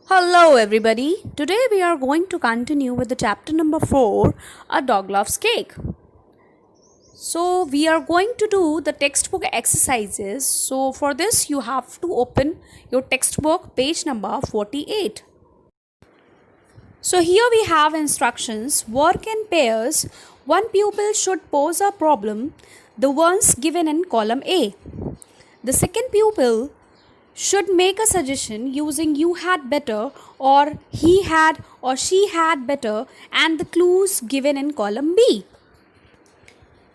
Hello, everybody. Today we are going to continue with the chapter number 4, A Dog Loves Cake. So, we are going to do the textbook exercises. So, for this, you have to open your textbook, page number 48. So, here we have instructions work in pairs. One pupil should pose a problem, the ones given in column A. The second pupil should make a suggestion using you had better or he had or she had better and the clues given in column B.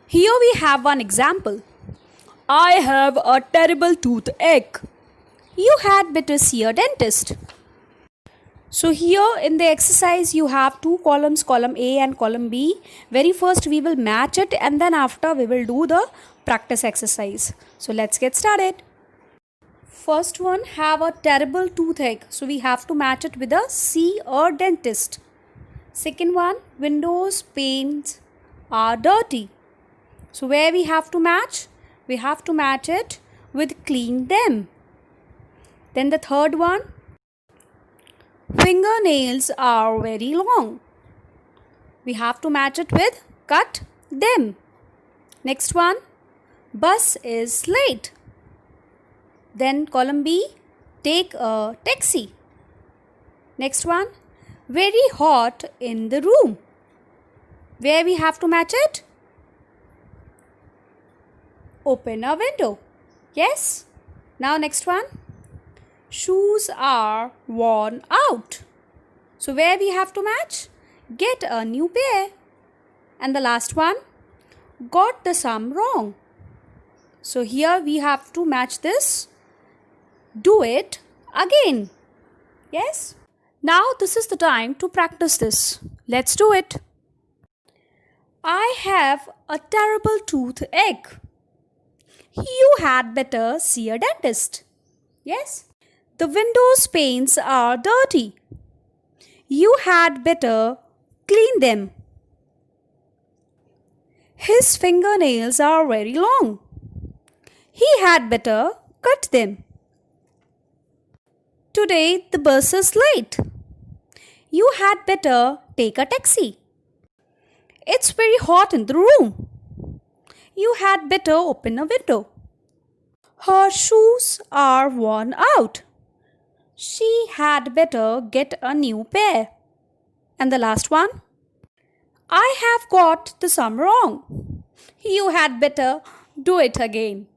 Here we have one example. I have a terrible toothache. You had better see a dentist. So here in the exercise you have two columns, column A and column B. Very first we will match it and then after we will do the practice exercise. So let's get started. First one, have a terrible toothache. So we have to match it with a see a dentist. Second one, windows panes are dirty. So where we have to match? We have to match it with clean them. Then the third one, fingernails are very long. We have to match it with cut them. Next one, bus is late. Then column B, take a taxi. Next one, very hot in the room. Where we have to match it? Open a window. Yes? Now next one, shoes are worn out. So where we have to match? Get a new pair. And the last one, got the sum wrong. So here we have to match this. Do it again. Yes? Now this is the time to practice this. Let's do it. I have a terrible toothache. You had better see a dentist. Yes? The windows panes are dirty. You had better clean them. His fingernails are very long. He had better cut them. Today the bus is late. You had better take a taxi. It's very hot in the room. You had better open a window. Her shoes are worn out. She had better get a new pair. And the last one, I have got the sum wrong. You had better do it again.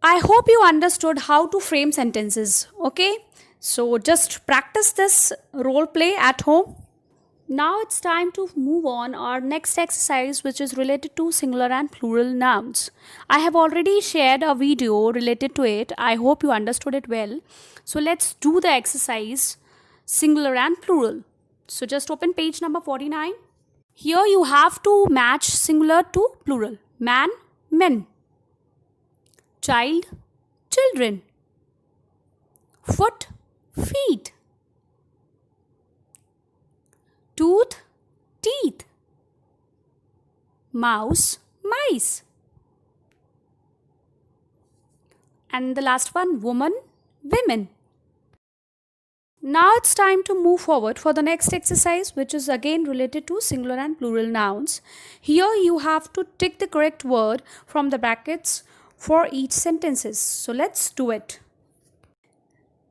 I hope you understood how to frame sentences, okay? So just practice this role play at home. Now it's time to move on our next exercise, which is related to singular and plural nouns. I have already shared a video related to it. I hope you understood it well. So let's do the exercise singular and plural. So just open page number 49. Here you have to match singular to plural. Man, men. Child, children. Foot, feet. Tooth, teeth. Mouse, mice. And the last one, woman, women. Now it's time to move forward for the next exercise, which is again related to singular and plural nouns. Here you have to tick the correct word from the brackets for each sentences. So let's do it.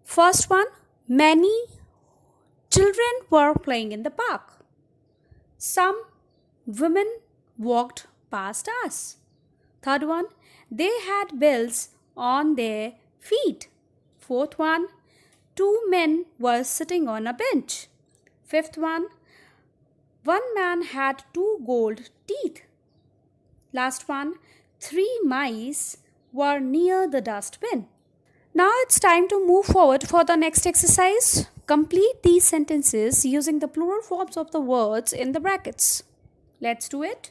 First one, many children were playing in the park. Some women walked past us. Third one, they had bells on their feet. Fourth one, two men were sitting on a bench. Fifth one man had two gold teeth. Last one, three mice were near the dustbin. Now it's time to move forward for the next exercise. Complete these sentences using the plural forms of the words in the brackets. Let's do it.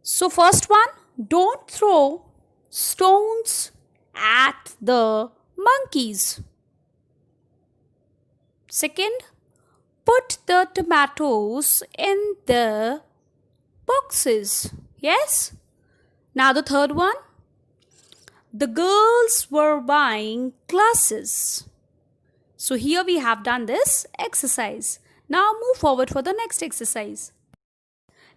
So first one, don't throw stones at the monkeys. Second, put the tomatoes in the boxes. Yes? Now the third one, the girls were buying glasses. So here we have done this exercise. Now move forward for the next exercise.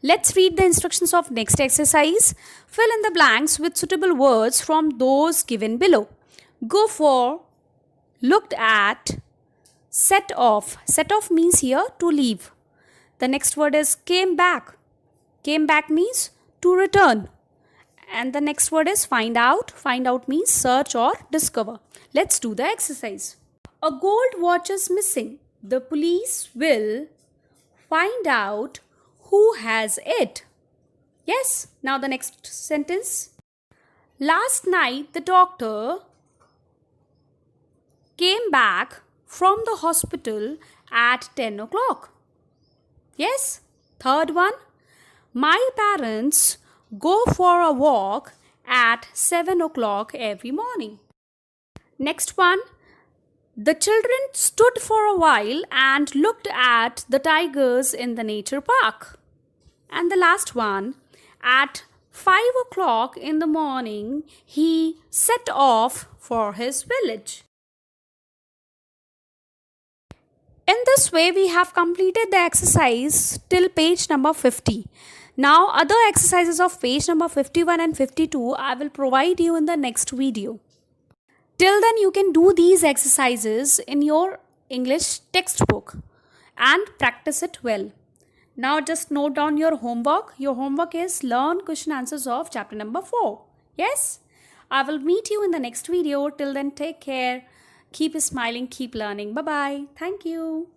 Let's read the instructions of next exercise. Fill in the blanks with suitable words from those given below. Go for, looked at, set off. Set off means here to leave. The next word is came back. Came back means to return. And the next word is find out. Find out means search or discover. Let's do the exercise. A gold watch is missing. The police will find out who has it. Yes, now the next sentence. Last night the doctor came back from the hospital at 10 o'clock. Yes, third one. My parents go for a walk at 7 o'clock every morning. Next one. The children stood for a while and looked at the tigers in the nature park. And the last one, at 5 o'clock in the morning, he set off for his village. In this way, we have completed the exercise till page number 50. Now, other exercises of page number 51 and 52, I will provide you in the next video. Till then, you can do these exercises in your English textbook and practice it well. Now just note down your homework. Your homework is learn question answers of chapter number 4. Yes? I will meet you in the next video. Till then, take care. Keep smiling, keep learning. Bye-bye. Thank you.